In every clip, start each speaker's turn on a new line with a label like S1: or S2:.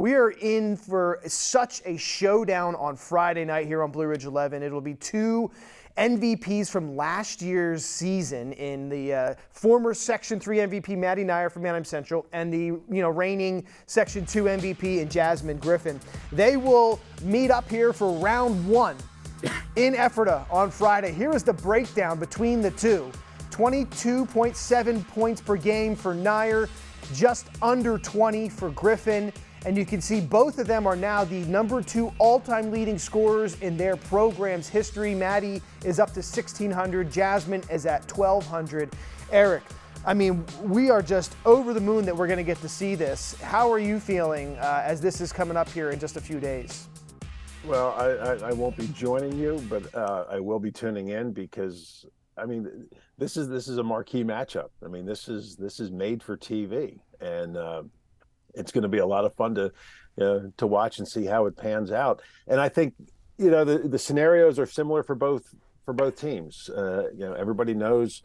S1: We are in for such a showdown on Friday night here on Blue Ridge 11. It'll be two MVPs from last year's season in the former Section 3 MVP Maddie Knier from Manheim Central and the reigning Section 2 MVP in Jasmine Griffin. They will meet up here for round one in Ephrata on Friday. Here is the breakdown between the two. 22.7 points per game for Knier, just under 20 for Griffin. And you can see both of them are now the number 2 all-time leading scorers in their program's history. Maddie is up to 1,600. Jasmine is at 1,200. Eric, I mean, we are just over the moon that we're going to get to see this. How are you feeling as this is coming up here in just a few days?
S2: Well, I won't be joining you, but I will be tuning in because, I mean, this is a marquee matchup. I mean, this is made for TV, and it's going to be a lot of fun to watch and see how it pans out. And I think the scenarios are similar for both teams. Everybody knows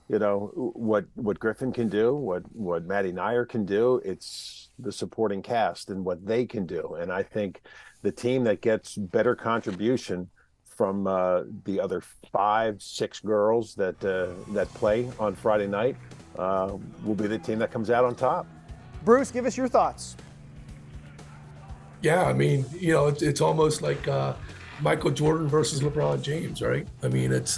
S2: what Griffin can do, what Maddie Knier can do. It's the supporting cast and what they can do. And I think the team that gets better contribution from the other 5-6 girls that play on Friday night will be the team that comes out on top.
S1: Bruce, give us your thoughts.
S3: Yeah, I mean, it's almost like Michael Jordan versus LeBron James, right? I mean, it's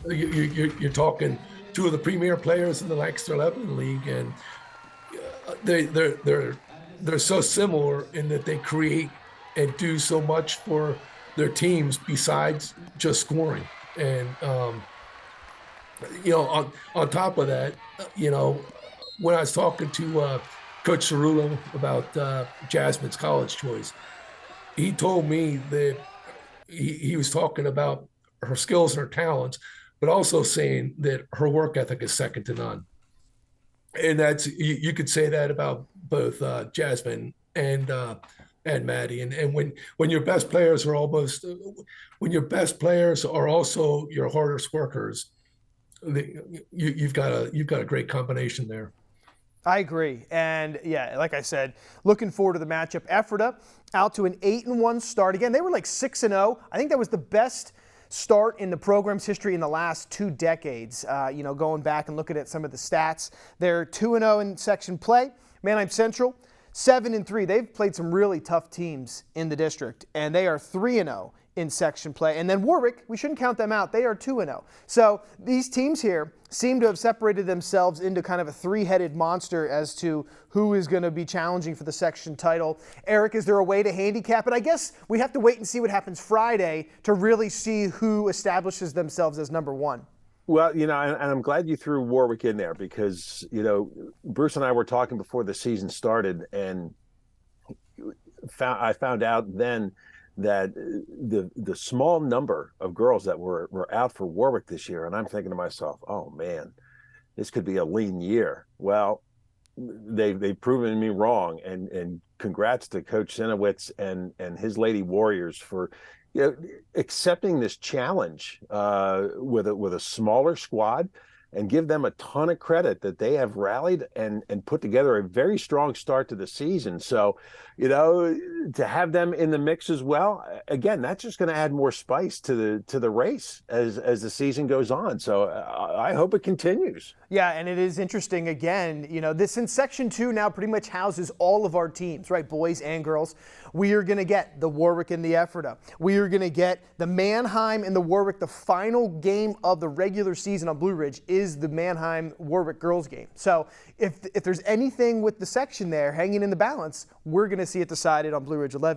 S3: you're talking two of the premier players in the Lancaster 11 League, and they're so similar in that they create and do so much for their teams besides just scoring. And on top of that, when I was talking to Coach Cerullo about Jasmine's college choice, he told me that he was talking about her skills and her talents, but also saying that her work ethic is second to none. And that's you could say that about both Jasmine and Maddie. And when your best players are also your hardest workers, you've got a great combination there.
S1: I agree. And yeah, like I said, looking forward to the matchup. Ephrata out to an 8-1 start. Again, they were like 6-0. I think that was the best start in the program's history in the last 2 decades. Going back and looking at some of the stats, they're 2-0 in section play. Manheim Central, 7-3. They've played some really tough teams in the district, and they are 3-0 in section play. And then Warwick, we shouldn't count them out. They are 2-0. So these teams here seem to have separated themselves into kind of a 3-headed monster as to who is going to be challenging for the section title. Eric, is there a way to handicap it? I guess we have to wait and see what happens Friday to really see who establishes themselves as number 1.
S2: Well, and I'm glad you threw Warwick in there because, Bruce and I were talking before the season started, and I found out then that the small number of girls that were out for Warwick this year, and I'm thinking to myself, oh man, this could be a lean year. Well, they've proven me wrong, and congrats to Coach Sinowitz and his Lady Warriors for accepting this challenge with a smaller squad, and give them a ton of credit that they have rallied and put together a very strong start to the season. So, to have them in the mix as well, again, that's just going to add more spice to the race as the season goes on. So I hope it continues.
S1: Yeah, and it is interesting, again, this in Section 2 now pretty much houses all of our teams, right, boys and girls. We are going to get the Warwick and the Ephrata. We are going to get the Manheim and the Warwick. The final game of the regular season on Blue Ridge is the Manheim-Warwick girls game. So if there's anything with the section there hanging in the balance, we're going to see it decided on Blue Ridge 11.